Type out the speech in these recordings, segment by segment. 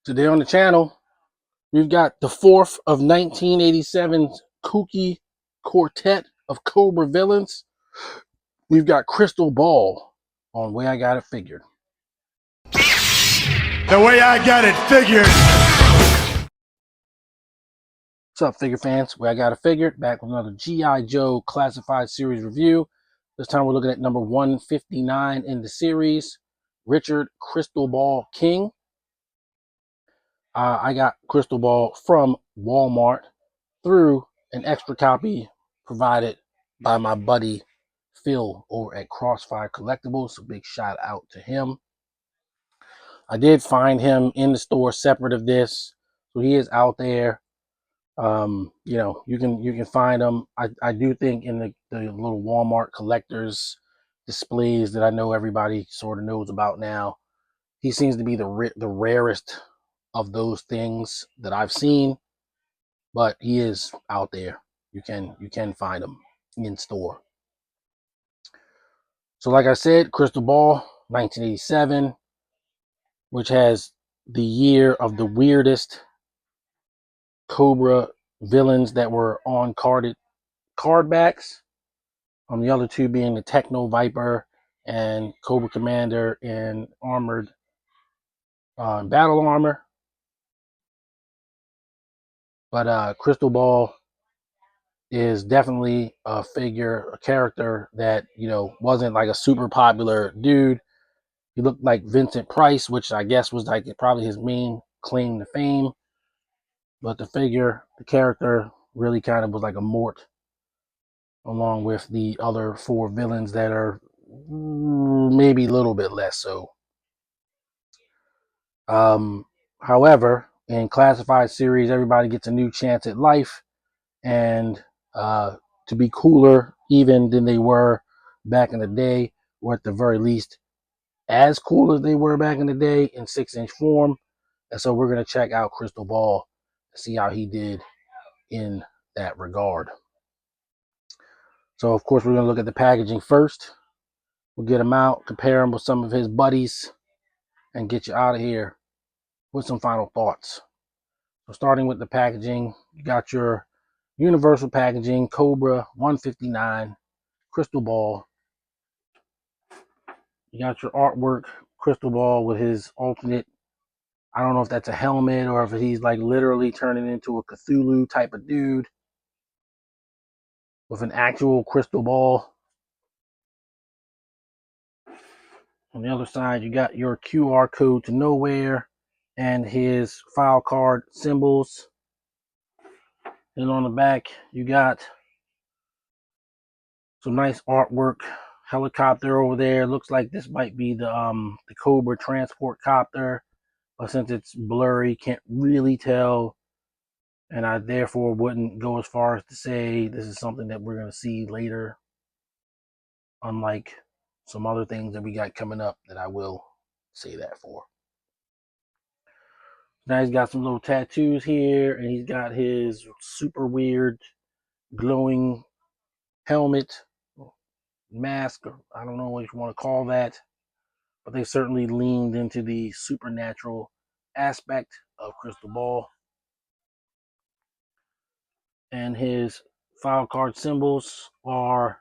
Today on the channel, we've got the fourth of 1987's kooky quartet of Cobra villains. We've got Crystal Ball on Way I Got It Figured. The way I got it figured. What's up, figure fans? Way I Got It Figured, back with another G.I. Joe classified series review. This time we're looking at number 159 in the series, Richard Crystal Ball King. I got Crystal Ball from Walmart through an extra copy provided by my buddy Phil over at Crossfire Collectibles. A big shout out to him. I did find him in the store separate of this, so he is out there. You can find him. I do think in the little Walmart collectors displays that I know everybody sort of knows about now. He seems to be the rarest of those things that I've seen, but he is out there. You can find him in store. So like I said, Crystal Ball 1987, which has the year of the weirdest Cobra villains that were on card backs. The other two being the Techno Viper and Cobra Commander in armored battle armor. But Crystal Ball is definitely a character that, wasn't like a super popular dude. He looked like Vincent Price, which I guess was like probably his main claim to fame. But the character really kind of was like a Mort, along with the other four villains that are maybe a little bit less so. However, in classified series, everybody gets a new chance at life and to be cooler even than they were back in the day, or at the very least, as cool as they were back in the day in 6-inch form. And so we're going to check out Crystal Ball to see how he did in that regard. So, of course, we're going to look at the packaging first. We'll get him out, compare him with some of his buddies, and get you out of here with some final thoughts. So, starting with the packaging, you got your universal packaging, Cobra 159, Crystal Ball. You got your artwork, Crystal Ball with his alternate, I don't know if that's a helmet or if he's like literally turning into a Cthulhu type of dude with an actual crystal ball. On the other side, you got your QR code to nowhere and his file card symbols. And on the back, you got some nice artwork. Helicopter over there. Looks like this might be the Cobra transport copter, but since it's blurry, can't really tell. And I therefore wouldn't go as far as to say this is something that we're going to see later, unlike some other things that we got coming up that I will say that for. Now he's got some little tattoos here, and he's got his super weird glowing helmet, mask, or I don't know what you want to call that, but they certainly leaned into the supernatural aspect of Crystal Ball. And his file card symbols are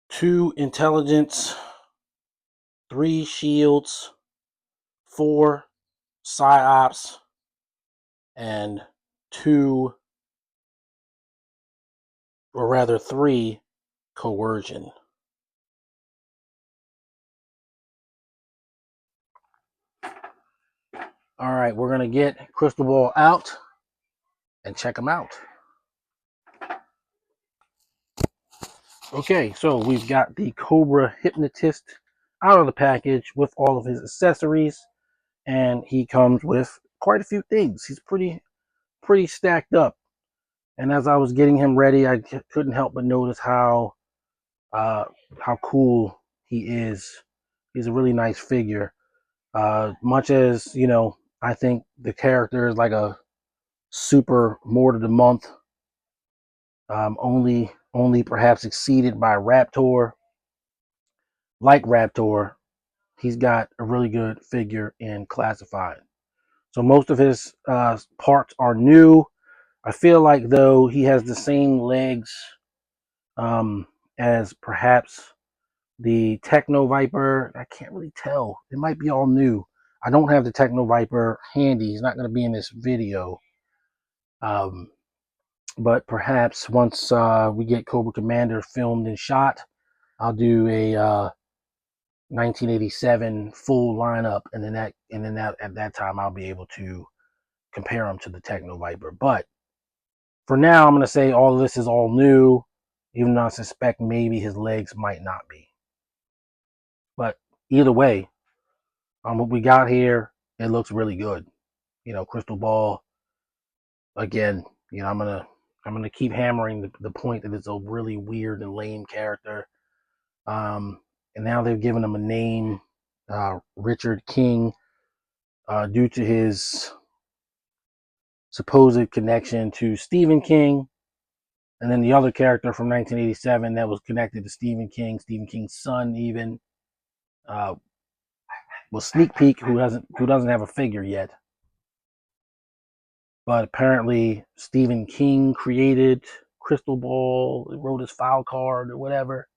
2 intelligence, 3 shields, 4 psyops, and 2, or rather 3, coercion. All right, we're going to get Crystal Ball out and check him out. Okay, so we've got the Cobra Hypnotist out of the package with all of his accessories, and he comes with quite a few things. He's pretty stacked up. And as I was getting him ready, I couldn't help but notice how cool he is. He's a really nice figure. Much as, I think the character is like a super Mort of the Month, only perhaps exceeded by Raptor. Like Raptor, he's got a really good figure in Classified. So most of his parts are new. I feel like, though, he has the same legs as perhaps the Techno Viper. I can't really tell. It might be all new. I don't have the Techno Viper handy. He's not going to be in this video. But perhaps once we get Cobra Commander filmed and shot, I'll do a 1987 full lineup, and then at that time I'll be able to compare them to the Techno Viper. But for now, I'm going to say all of this is all new, even though I suspect maybe his legs might not be. But either way, what we got here, it looks really good. Crystal Ball, again, I'm gonna keep hammering the point that it's a really weird and lame character. And now they've given him a name, Richard King, due to his supposed connection to Stephen King. And then the other character from 1987 that was connected to Stephen King's son, even was Sneak Peek, who doesn't have a figure yet. But apparently Stephen King created Crystal Ball, wrote his file card or whatever.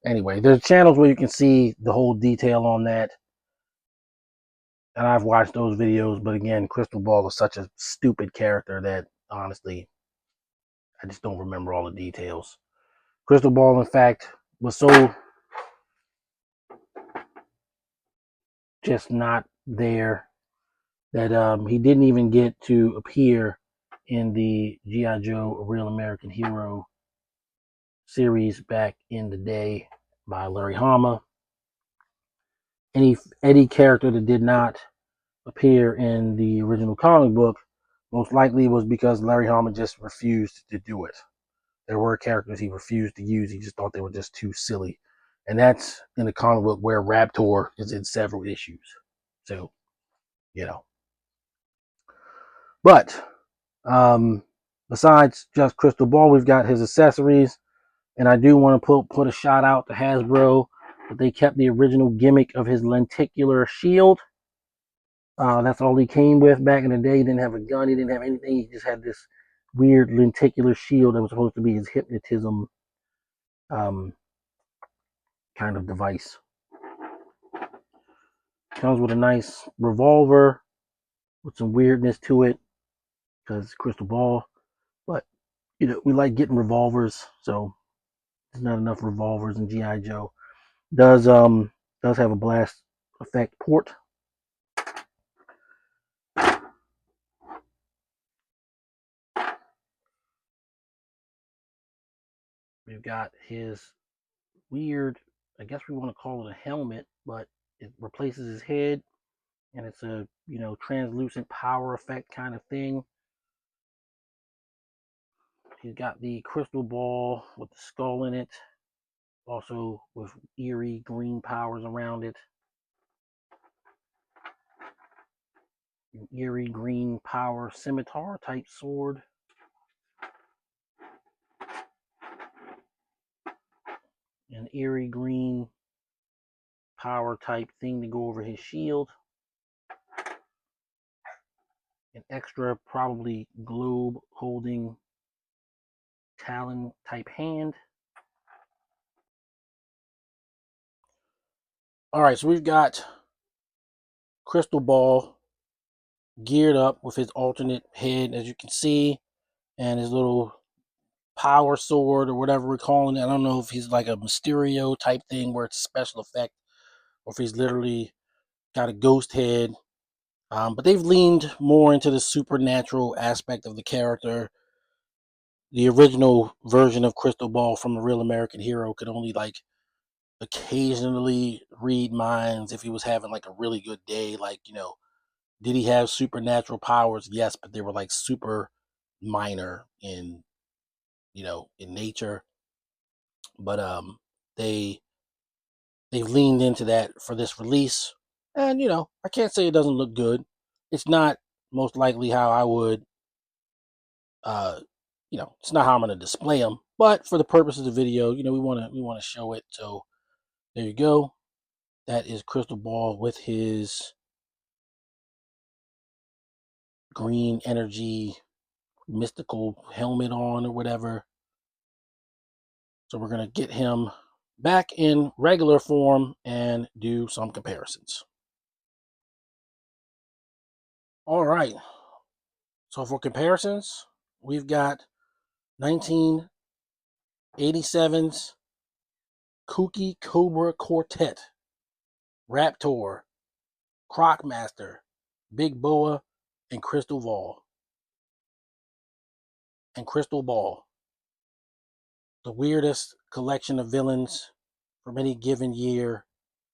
Anyway, there's channels where you can see the whole detail on that. And I've watched those videos, but again, Crystal Ball was such a stupid character that honestly, I just don't remember all the details. Crystal Ball, in fact, was so just not there that he didn't even get to appear in the G.I. Joe, A Real American Hero series back in the day by Larry Hama. Any character that did not appear in the original comic book most likely was because Larry Hama just refused to do it. There were characters he refused to use. He just thought they were just too silly. And that's in the comic book where Raptor is in several issues. So, But besides just Crystal Ball, we've got his accessories. And I do want to put a shout out to Hasbro that they kept the original gimmick of his lenticular shield. That's all he came with back in the day. He didn't have a gun. He didn't have anything. He just had this weird lenticular shield that was supposed to be his hypnotism kind of device. Comes with a nice revolver with some weirdness to it because it's Crystal Ball. But, we like getting revolvers. So there's not enough revolvers in G.I. Joe. Does have a blast effect port. We've got his weird, I guess we want to call it a helmet, but it replaces his head, and it's a translucent power effect kind of thing. He's got the crystal ball with the skull in it, also with eerie green powers around it. An eerie green power scimitar type sword. An eerie green power type thing to go over his shield. An extra, probably globe holding talon type hand. All right, so we've got Crystal Ball geared up with his alternate head, as you can see, and his little power sword or whatever we're calling it. I don't know if he's like a Mysterio type thing where it's a special effect, or if he's literally got a ghost head. But they've leaned more into the supernatural aspect of the character. The original version of Crystal Ball from A Real American Hero could only occasionally read minds if he was having like a really good day. Did he have supernatural powers? Yes, but they were like super minor in nature. But they've leaned into that for this release. And I can't say it doesn't look good. It's not most likely how I would it's not how I'm going to display them, but for the purpose of the video, we want to show it. So there you go. That is Crystal Ball with his green energy mystical helmet on or whatever. So we're going to get him back in regular form and do some comparisons. All right. So for comparisons, we've got 1987's Kooky Cobra Quartet, Raptor, Crocmaster, Big Boa, and Crystal Ball. The weirdest collection of villains from any given year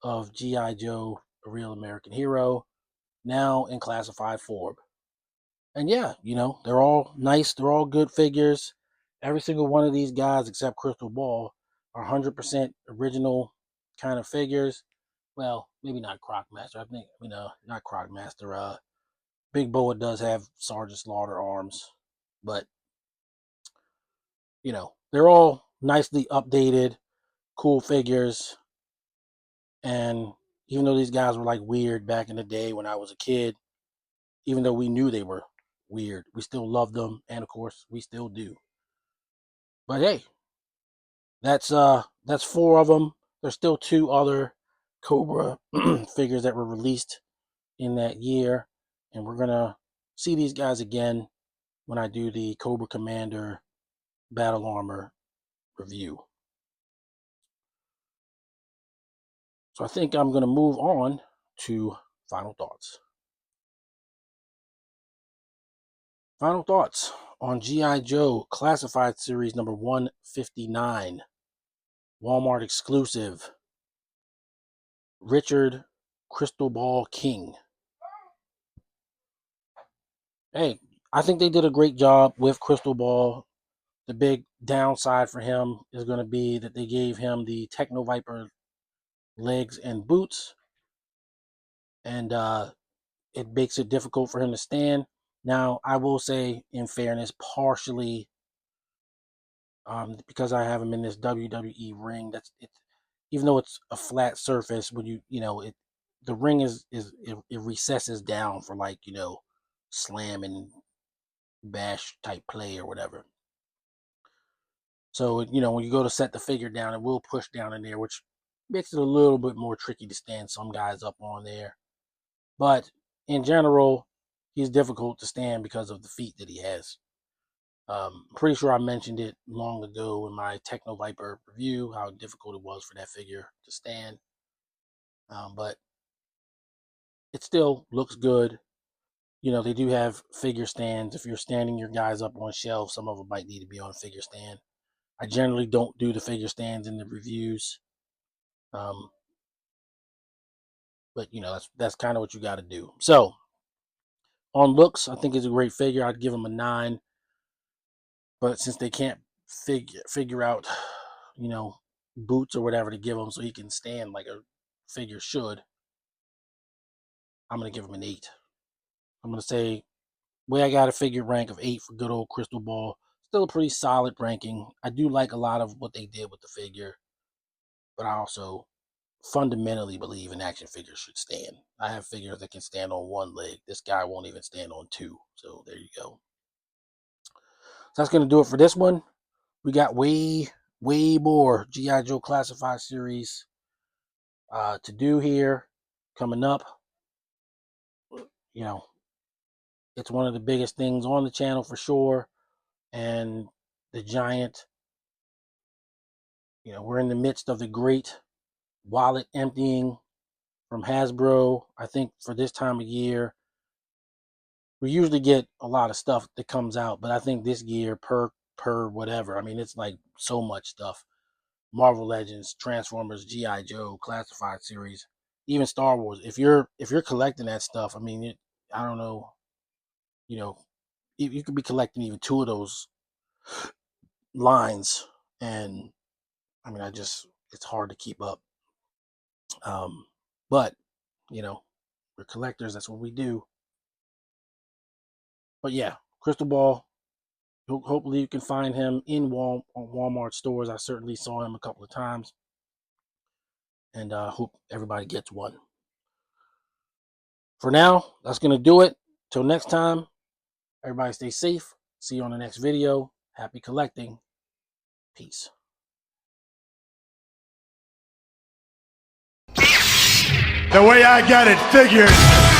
of G.I. Joe, a real American hero, now in classified form. And yeah, they're all nice. They're all good figures. Every single one of these guys, except Crystal Ball, are 100% original kind of figures. Well, maybe not Crocmaster. I think, not Crocmaster. Big Boa does have Sergeant Slaughter arms, but, they're all nicely updated, cool figures. And even though these guys were like weird back in the day when I was a kid, even though we knew they were weird, we still loved them. And of course, we still do. But hey, that's four of them. There's still two other Cobra figures that were released in that year, and we're gonna see these guys again when I do the Cobra Commander Battle Armor review. So I think I'm gonna move on to final thoughts. Final thoughts on G.I. Joe Classified Series number 159, Walmart exclusive, Richard Crystal Ball King. Hey, I think they did a great job with Crystal Ball. The big downside for him is going to be that they gave him the Techno Viper legs and boots, and it makes it difficult for him to stand. Now, I will say, in fairness, partially because I have him in this WWE ring. That's it. Even though it's a flat surface, when the ring it recesses down for like slam and bash type play or whatever. So, when you go to set the figure down, it will push down in there, which makes it a little bit more tricky to stand some guys up on there. But in general, he's difficult to stand because of the feet that he has. I'm pretty sure I mentioned it long ago in my Techno Viper review, how difficult it was for that figure to stand. But it still looks good. They do have figure stands. If you're standing your guys up on shelves, some of them might need to be on a figure stand. I generally don't do the figure stands in the reviews. Um, but that's kind of what you got to do. So on looks, I think it's a great figure. I'd give him a 9. But since they can't figure out, boots or whatever to give him so he can stand like a figure should, I'm gonna give him an 8. I'm gonna say way I got a figure rank of 8 for good old Crystal Ball. Still a pretty solid ranking. I do like a lot of what they did with the figure, but I also fundamentally believe an action figure should stand. I have figures that can stand on one leg. This guy won't even stand on two. So there you go. So that's going to do it for this one. We got way more G.I. Joe Classified Series to do here coming up. You know, it's one of the biggest things on the channel for sure. And the giant, we're in the midst of the great wallet emptying from Hasbro. I think for this time of year, we usually get a lot of stuff that comes out, but I think this year per whatever. I mean, it's like so much stuff. Marvel Legends, Transformers, G.I. Joe, Classified Series, even Star Wars. If you're collecting that stuff, I mean, I don't know, you know, you could be collecting even two of those lines, and I mean, it's hard to keep up. But we're collectors. That's what we do. But yeah, Crystal Ball. Hopefully, you can find him in Walmart stores. I certainly saw him a couple of times. and hope everybody gets one. For now, that's going to do it. Till next time, everybody stay safe. See you on the next video. Happy collecting. Peace. The way I got it figured.